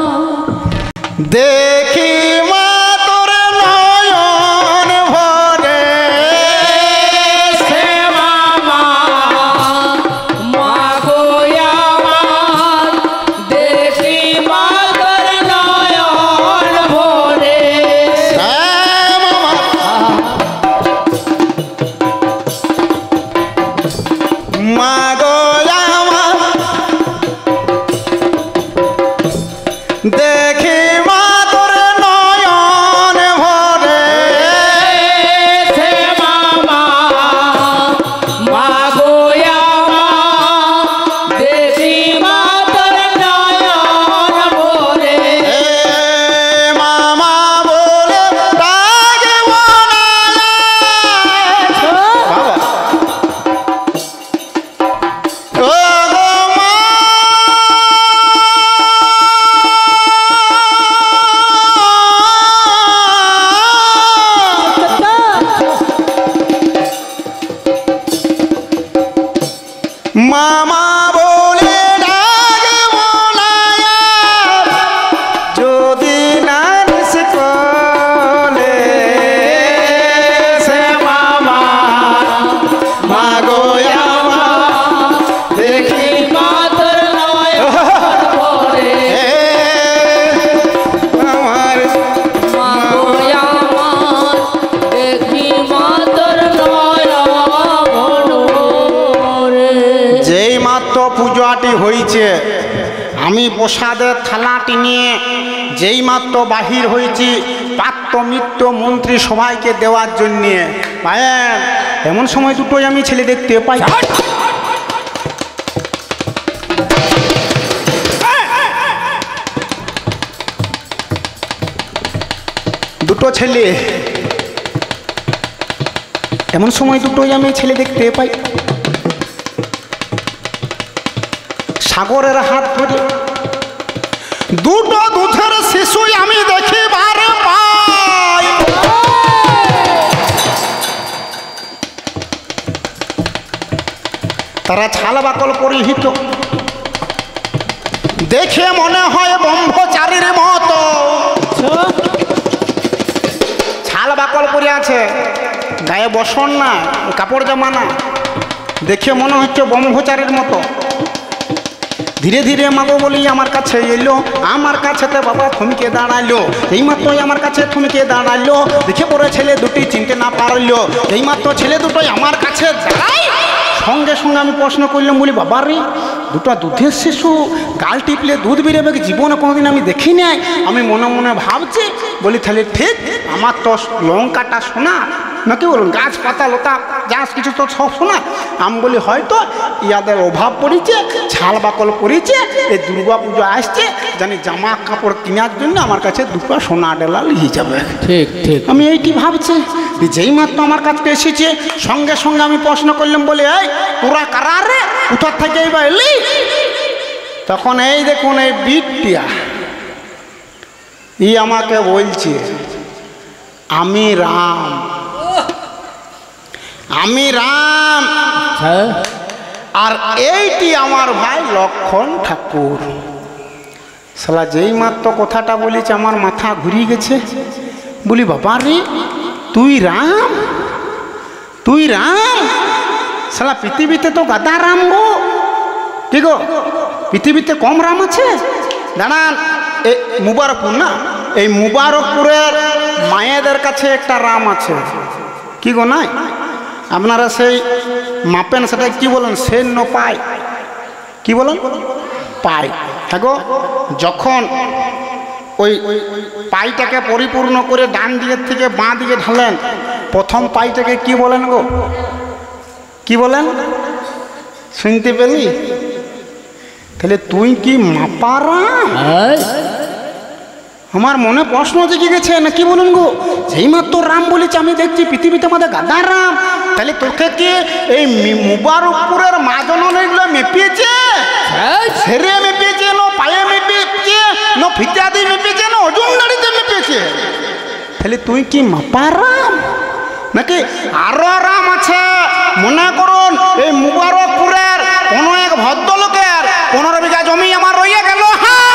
Speaker 1: দেখি মা তোর নয়ন ভরে।
Speaker 2: শ্যামা মা, মাগোয়া মা, দেখি মা তোর নয়ন ভরে।
Speaker 1: শ্যামা মা, মাগয়া মা, দেখি মা তোর নয়ন ভরে।
Speaker 2: শ্যামা মা, মাগোয়া মা, দেখি মা তোর নয়ন ভরে।
Speaker 1: মামা বলে ডাকব না। বাবা, ও গো মা, মামা বলে ডাকব না, যদি না নিস কোলে। শ্যামা মা, মাগয়া মা, দেখি
Speaker 2: মা তোর নয়ন ভরে।
Speaker 1: আমার
Speaker 2: মাগোয়া মা, দেখি মা তোর নয়ন ভরে।
Speaker 1: যেই মাত্র পূজাটি হয়েছে, আমি প্রসাদের থালাটি নিয়ে যেই মাত্র বাহির হয়েছি পাত্র মিত্র মন্ত্রী সবাইকে দেওয়ার জন্যে, পায়েন এমন সময় দুটোই আমি ছেলে দেখতে পাই। দুটো ছেলে, এমন সময় দুটোই আমি ছেলে দেখতে পাই। সাগরের হাত ধরে দুটো দুধের শিশুই আমি দেখিবার পাই। তারা ছাল বাকল পরিহিত, দেখে মনে হয় ব্রহ্মচারীর মতো। ছাল বাকল পরে আছে, গায়ে বসন না, কাপড় জামা না, দেখে মনে হচ্ছে ব্রহ্মচারীর মতো। ধীরে ধীরে মাগো বলি আমার কাছে এলো, আমার কাছেতে বাবা থমকে দাঁড়াইলো। এই মাত্রই আমার কাছে থমকে দাঁড়াইলো, দেখে পরে ছেলে দুটি চিনতে না পারলো। এই মাত্র ছেলে দুটোই আমার কাছে দাঁড়াই, সঙ্গে সঙ্গে আমি প্রশ্ন করলাম, বলি বাবা রে, দুটো দুধের শিশু, গাল টিপলে দুধ বেরোবে, জীবনে কোনোদিন আমি দেখি নাই। আমি মনে মনে ভাবছি, বলি তাহলে ঠিক, আমার তো লঙ্কাটা শোনা নাকি বলুন, গাছপাতা লতা যা কিছু তো সব শোনা। আমি বলি হয়তো ইয়াদের অভাব পড়েছে, ছাল বাকল পড়েছে, এই দুর্গা পুজো আসছে, জানি জামা কাপড় কেনার জন্য আমার কাছে দুটো সোনা ডেলা নিয়ে যাবে।
Speaker 3: ঠিক ঠিক।
Speaker 1: আমি এইটি ভাবছি, যেই মাত্র আমার কাছে এসেছে সঙ্গে সঙ্গে আমি প্রশ্ন করলাম, বলে এই তোরা কারা রে, কোথার থেকে এইবার এলি? তখন এই দেখুন এই বিটিয়া ই আমাকে বলছে, আমি রাম, আমি রাম,
Speaker 3: হ্যাঁ,
Speaker 1: আর এইটি আমার ভাই লক্ষণ ঠাকুর। শালা যেই মাত্র কথাটা বলেছে আমার মাথা ঘুরিয়ে গেছে। বলি বাবা রে, তুই রাম, তুই রাম? শালা পৃথিবীতে তো গাদা রাম গো। কি গো, পৃথিবীতে কম রাম আছে? দাঁড়ান, এই মুবারকপুর না, এই মুবারকপুরের মায়েদের কাছে একটা রাম আছে। কি গো নাই? আপনারা সেই মাপেন, সেটা কি বলেন, সে ন পায়, কি বলেন, পায়। হ্যাঁ গো, যখন ওই পাইটাকে পরিপূর্ণ করে ডান দিকের থেকে বাঁ দিকে ঢালেন, প্রথম পাইটাকে কি বলেন গো, কি বলেন? শুনতে পেলি? তাহলে তুই কি মাপারাম? আমার মনে প্রশ্ন জেগে গেছে না কি বলুন গো, সেই মাত্র রাম বলেছে আমি দেখছি পৃথিবীতে আমাদের গাদার রাম, তাহলে তোকে কি এই মুবারকপুরের মাজনগুলো মেপিয়েছে? সেরে মেপিয়েছে, না পায়ে মেপিয়েছে, না ফিতাদি মেপিয়েছে, না ওজন দাড়িতে মেপিয়েছে? তাহলে তুই কি মাপার রাম নাকি আরো রাম আছে? মনে করুন এই মুবারকপুরের কোনো এক ভদ্রলোকের 15 বিঘা জমি আমার রইয়া গেল, হ্যাঁ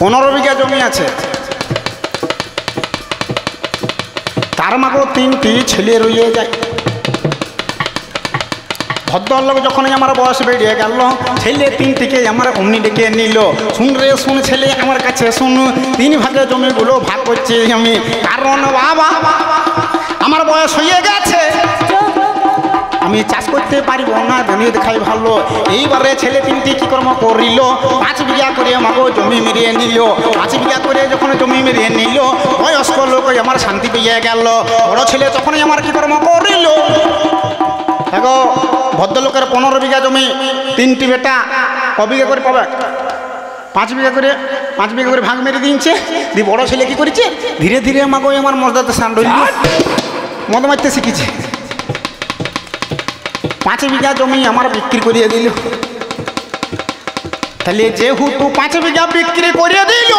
Speaker 1: 15 বিঘা জমি আছে, তার মাকেও 3টি ছেলে রইয়ে যায়। ভদ্রলোক যখন আমার বয়স বেরিয়ে গেল, ছেলে 3টিকে আমার অমনি ডেকে নিল, শুন রে শুন ছেলে আমার কাছে শুন, 3 ভাগে জমিগুলো ভাগ করছি আমি, কারণ বাবা আমার বয়স হয়ে গেছে, আমি চাষ করতে পারিব না, জমি দেখাই ভালো। এইবারে ছেলে 3টি কি কর্ম করিল, 5 বিঘা করে আমাকে জমি মেরিয়ে নিল। 5 বিঘা করে যখন জমি মেরিয়ে নিল, বয়স্ক লোক আমার শান্তি পেয়ে গেল। বড় ছেলে তখনই আমার কি কর্ম করিল, দেখো ভদ্রলোকের 15 বিঘা জমি, 3টি বেটা কবিঘা করে পাবে, 5 বিঘা করে ভাগ মেরে দিয়েছে। দি বড় ছেলে কি করেছে, ধীরে ধীরে আমাকে আমার মর্যাদা স্থান রইল, মদ মারতে শিখেছে। 5 বিঘা জমি আমার বিক্রি করিয়ে দিল। তাহলে যেহেতু 5 বিঘা বিক্রি করিয়ে দিল,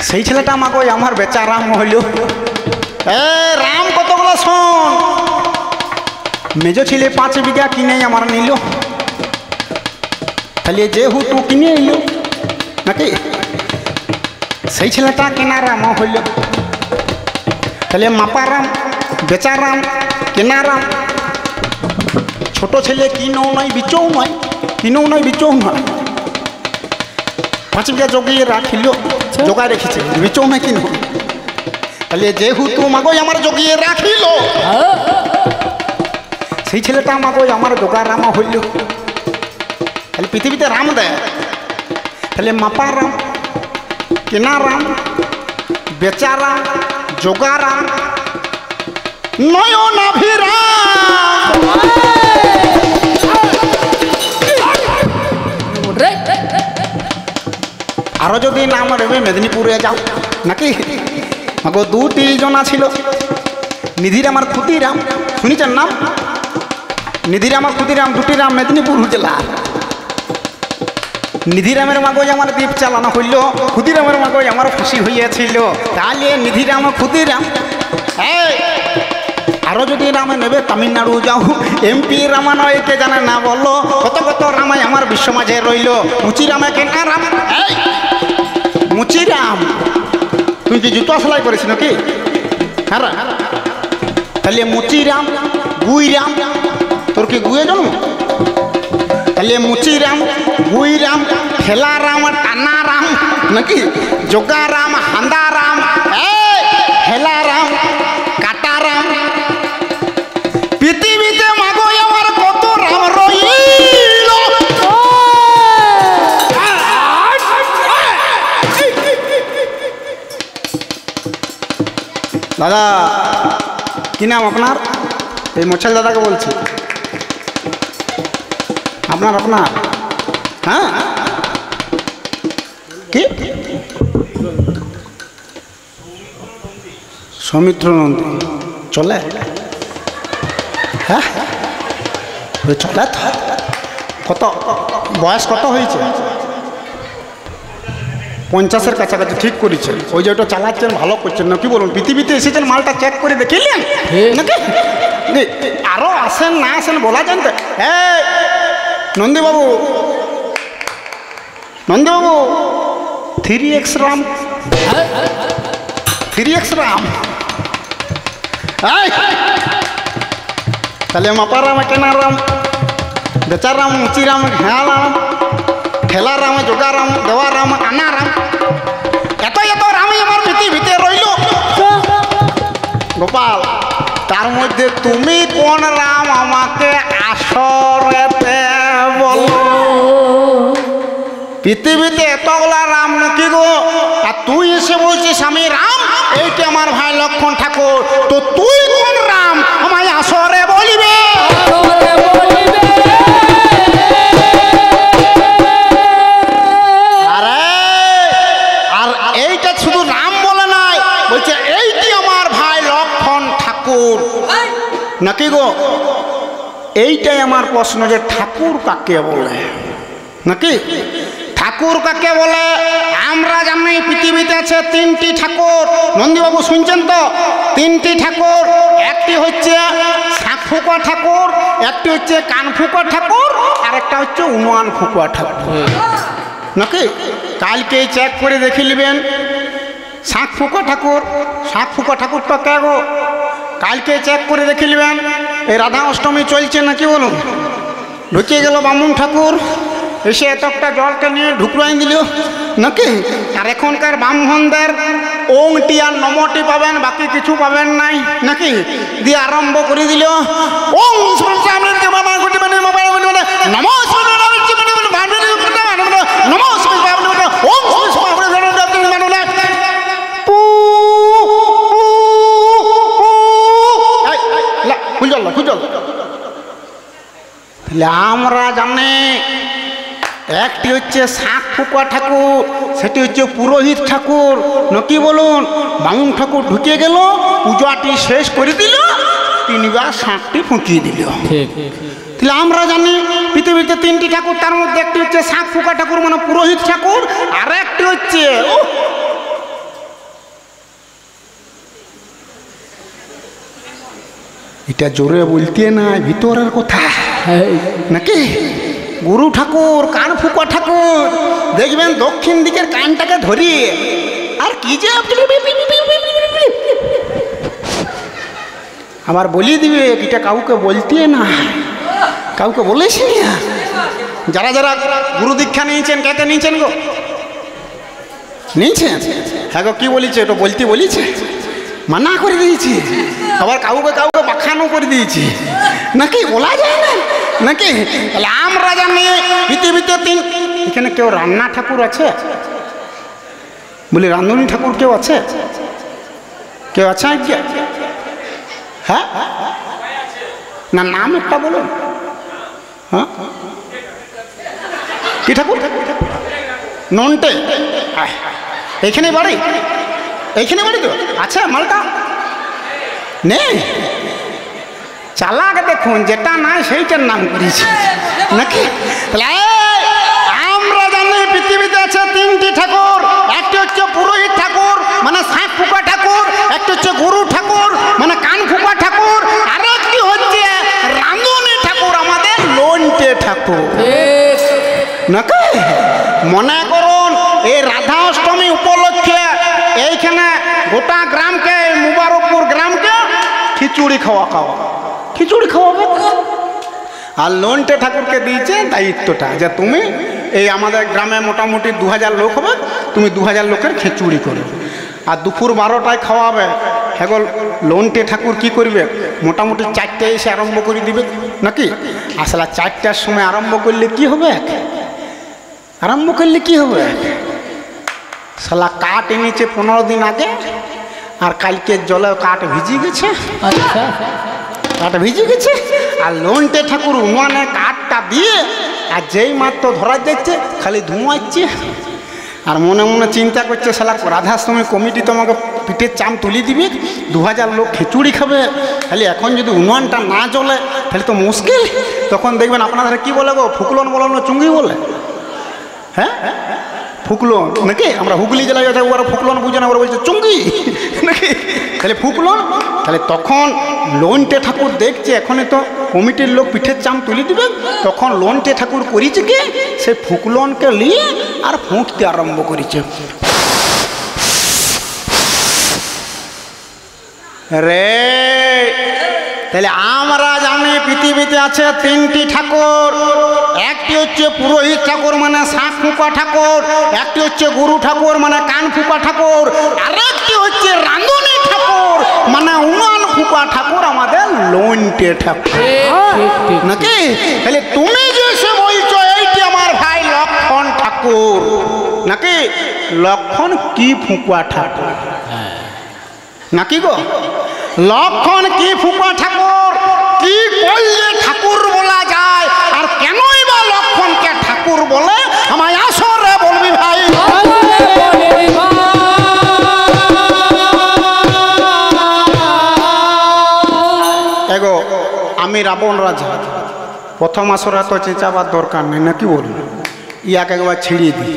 Speaker 1: সেই ছেলেটা আমাকে আমার বেচা রাম হইল। রাম কতগুলো শোন, মেজো ছেলে 5 বিঘা কিনে আমার নিল। তাহলে যেহেতু কিনে এলো নাকি, সেই ছেলেটা কেনা রাম হইল। তাহলে মাপারাম, বেচারাম, কেনারাম। ছোট ছেলে কিনেও নয় বিচও নয়, কিনেও নয় বিচও নয়, 5 বিঘা জগিয়ে রাখিল, জোগায় রেখেছে, বিচও নয় কিনো। তাহলে যেহেতু মাগো আমার জগিয়ে রাখিল, সেই ছেলেটা মাগো আমার জোগার রামা হইল। তাহলে পৃথিবীতে রাম দেয়, তাহলে মাপারাম, কেনারাম, বেচারাম, যোগারাম, নয়নাভিরাম। আরো যদি নাম রেবে মেদিনীপুরে যাও নাকি, আমাকে 2টি জনা ছিল, নিধিরাম আর ক্ষুদিরাম, শুনেছেন নাম? নিধিরাম আর ক্ষুদিরাম 2টি রাম মেদিনীপুর জেলা। নিধিরামের মাগজ আমার দ্বীপ চালানো হইল, ক্ষুদিরামের মাগজ আমার ফাঁসি হইয়াছিল। তাহলে নিধিরাম ক্ষুদিরাম। আরো যদি রামে নেবে তামিলনাড়ু যাও, MP রামা নয় কে জানে না বললো, কত কত রামায় আমার বিশ্ব মাঝে রইল। মুচিরামে কেনা রাম, মুচিরাম তুই কি জুতো সেলাই করিস নাকি? হ্যাঁ, তাহলে মুচিরাম, গুইরাম, তোর কি গুয়ে জন্ম? তাহলে মুচিরাম, গুইরাম, খেলারাম, টানারাম নাকি, যোগারাম, হান্দারাম, হেলারাম, কাটারাম। পৃথিবীতে মাগো আমার কত রাম রইল। দাদা কি নাম আপনার? এই মোছাল দাদাকে বলছি। আপনার হ্যাঁ কি সৌমিত্র নন্দী চলে? হ্যাঁ চলে। কত বয়স কত হয়েছে? 50-এর কাছাকাছি। ঠিক করেছেন, ওই যে ওটা চালাচ্ছেন ভালো করছেন না কি বলুন? পৃথিবীতে এসেছেন, মালটা চেক করে দেখিলেন নাকি? আরো আসেন না আসেন বলা যান তো। নন্দীবাবু, 3x রাম, 3x রাম। তাহলে মাপারাম, কেনারাম, বেচারাম, মুচিরাম, ঘেঁয়ারাম, ঠেলারাম, যোগারাম, দেওয়ারাম, আনারাম। এত রামই আমার পৃথিবীতে রইল গোপাল। তার মধ্যে তুমি কোন রাম আমাকে আসরেতে বলো? পৃথিবীতে এতগুলা রাম নাকি গো, আর তুই এসে বলছিস আমি রাম, এইটি আমার ভাই লক্ষণ ঠাকুর। তো তুই কোন রাম আমায় আসরে বলিবে?
Speaker 2: আসরে বলিবে।
Speaker 1: আরে আর এইটা শুধু রাম বলে নাই, বলছে এইটি আমার ভাই লক্ষণ ঠাকুর নাকি গো। এইটাই আমার প্রশ্ন, যে ঠাকুর কাকে বলে নাকি? ঠাকুর কাকে বলে? আমরা জানি পৃথিবীতে আছে তিনটি ঠাকুর। নন্দীবাবু শুনছেন তো? তিনটি ঠাকুর, একটি হচ্ছে শাঁখ ফুকা ঠাকুর, একটি হচ্ছে কান ফুকা ঠাকুর, আর একটা হচ্ছে উনুয়ান ফুকা ঠাকুর নাকি? কালকে চেক করে দেখে নেবেন শাঁখ ফুকা ঠাকুর। শাঁখ ফুকা ঠাকুরটা কে গো? কালকে চেক করে দেখে নেবেন। এই রাধা অষ্টমী চলছে নাকি বলুন, ঢুকিয়ে গেল বামুন ঠাকুর, এসে এতটা জলকে নিয়ে ঢুকরাই দিল নাকি? আর এখনকার ব্রাহ্মণদের ওংটি আর নমটি পাবেন, বাকি কিছু পাবেন নাই নাকি? দিয়ে আরম্ভ করে দিল ওং আমরা জানি একটি হচ্ছে শাঁখ ফুকা ঠাকুর, সেটি হচ্ছে পুরোহিত ঠাকুর নাকি বলুন। বামুন ঠাকুর ঢুকে গেল, পূজাটি শেষ করে দিল, তিনবার শাঁখটি ফুঁকিয়ে দিল। তাহলে আমরা জানি পৃথিবীতে তিনটি ঠাকুর, তার মধ্যে একটি হচ্ছে শাঁখ ফুকা ঠাকুর মানে পুরোহিত ঠাকুর, আর একটি হচ্ছে এটা জোরে বলতে নাই, ভিতরের কথা নাকি? গুরু ঠাকুর, কান ফুকা ঠাকুর। দেখবেন দক্ষিণ দিকের কানটাকে ধরিয়ে আর কি যে আবার বলিয়ে দিবে, এটা কাউকে বলতে না, কাউকে বলেছি না। যারা যারা গুরু দীক্ষা নিয়েছেন, কে কে নিয়েছেন গো? নিয়েছেন? হ্যাঁ গো, কি বলেছে? এটা বলতে বলেছে, মানা করে দিয়েছি, আবার কাউকে কাউকে বাখানো করে দিয়েছি নাকি? বলা যায় না নাকি? তাহলে আমরা জানি পৃথিবীতে তিন। এখানে কেউ রান্না ঠাকুর আছে? বলি রান্ধনী ঠাকুর কেউ আছে? কেউ আছে? হ্যাঁ না, নাম একটা বলুন। হ্যাঁ কি ঠাকুর? নন্টে। এইখানে বাড়ি? এইখানে বাড়ি তো আচ্ছা, মালটা নেই। চালাক দেখুন, যেটা নাই সেইটার নাম করেছি নাকি? আমরা জানি পৃথিবীতে আছে তিনটি ঠাকুর। একটি হচ্ছে পুরোহিত ঠাকুর মানে শাঁখ ফুকা ঠাকুর, একটি হচ্ছে গুরু ঠাকুর মানে কান ফুকা ঠাকুর, আর একটি হচ্ছে রাঁধুনি ঠাকুর আমাদের লন্টে ঠাকুর নাকি? মনে করুন এই রাধা অষ্টমী উপলক্ষে এইখানে গোটা গ্রামকে, মুবারকপুর গ্রামকে খিচুড়ি খিচুড়ি খাওয়াবে। আর লন্টে ঠাকুরকে দিয়েছে দায়িত্বটা, যে তুমি এই আমাদের গ্রামে মোটামুটি 2000 লোক হবে, তুমি 2000 লোকের খিচুড়ি করো, আর দুপুর 12টায় খাওয়াবে। হ্যাঁ গো, লন্টে ঠাকুর কি করবে? মোটামুটি 4টায় এসে আরম্ভ করে দিবে নাকি? আসলে 4টার সময় আরম্ভ করলে কি হবে? আরম্ভ করলে কি হবে? শালা কাঠ এনেছে 15 দিন আগে, আর কালকে জলে কাঠ ভিজে গেছে।
Speaker 3: আচ্ছা,
Speaker 1: কাঠ ভিজে গেছে, আর লন্টে ঠাকুর উনুয়ানে কাঠটা দিয়ে, আর যেই মাত্র ধরা যাচ্ছে খালি ধুমাচ্ছে, আর মনে মনে চিন্তা করছে শালা রাধাষ্টমী কমিটি তোমাকে পিঠের চাম তুলে দিবে, 2000 লোক খিচুড়ি খাবে, খালি এখন যদি উনুয়ানটা না জ্বলে তাহলে তো মুশকিল। তখন দেখবেন আপনাদের কি বলে গো, ফুকলন বলে না চুঙ্গি বলে? হ্যাঁ ফুকলন নাকি? আমরা হুগলি জেলায় আছে, ওরা ফুকলন বুঝে না, ওরা বলছে চুঙ্গি নাকি? তাহলে ফুকলন। তাহলে তখন লন্টে ঠাকুর দেখছে এখনই তো কমিটির লোক পিঠের চাম তুলে দিবে, তখন লন্টে ঠাকুর করেছে কি, সে ফুকলনকে নিয়ে আর ফুঁকতে আরম্ভ করেছে। রে তাহলে আমরা জানি পৃথিবীতে আছে তিনটি ঠাকুর। একটি হচ্ছে পুরোহিত ঠাকুর মানে শাঁখ ফুকা ঠাকুর, একটি হচ্ছে গুরু ঠাকুর মানে কান ফুকা ঠাকুর, আর একটি হচ্ছে রাঁধুনি ঠাকুর মানে উনুয়ান ফুকা ঠাকুর আমাদের লন্টে ঠাকুর নাকি? তাহলে তুমি যে সে বলছো এইটি আমার ভাই লক্ষণ ঠাকুর, ঠাকুর নাকি লক্ষণ কি ফুকুয়া ঠাকুর নাকি গো লক্ষণ কি ফুকুয়া ঠাকুর কি করলে ঠাকুর বলা যায় আর কেনই বা লক্ষণকে ঠাকুর বলে আমায় আসরে বলবি ভাই এগো আমি রাবণ রাজা প্রথম আসরে তো চেঁচাবার দরকার নেই নাকি বলুন ইয়াকে একবার ছিড়িয়ে দিই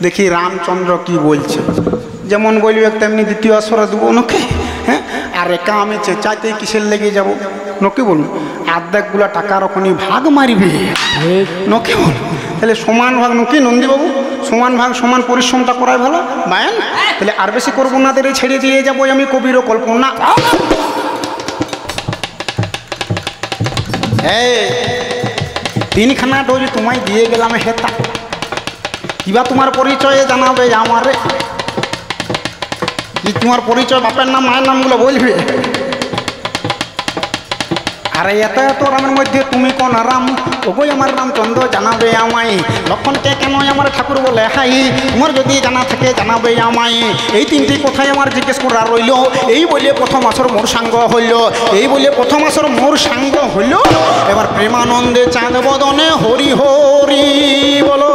Speaker 1: দেখি রামচন্দ্র কি বলছে যেমন বলবে তেমনি দ্বিতীয় আসরে দেবো নাকি হ্যাঁ আর একা আমি চেঁচাইতেই কিসের লেগে যাব নকি বলুন আর্ধেকগুলো টাকার ওখানে ভাগ মারিবে নকি বলুন তাহলে সমান ভাগ নকি নন্দীবাবু সমান ভাগ সমান পরিশ্রমটা করাই ভালো বায়ান তাহলে আর বেশি করবো না তাহলে ছেড়ে দিয়ে যাবো আমি কবিরও কল্পনা তিনখানা ডোজ তোমায় দিয়ে গেলাম হেতা কিবা তোমার পরিচয়ে জানাবে আমারে কি তোমার পরিচয় বাপের নাম মায়ের নামগুলো বলবে আরে এত এত রামের মধ্যে তুমি কোন রাম ওগোই আমার রামচন্দ্র জানাবে আমায় লক্ষণকে কেন আমার ঠাকুর বলে হাই তোমার যদি জানা থাকে জানাবে আমায় এই তিনটি কথাই আমার জিজ্ঞেস করা রইল এই বলে প্রথম আসর মোর সাঙ্গ হইল এই বলে প্রথম আসর মোর সাঙ্গ হইল এবার প্রেমানন্দে চাঁদ বদনে হরি হরি বলো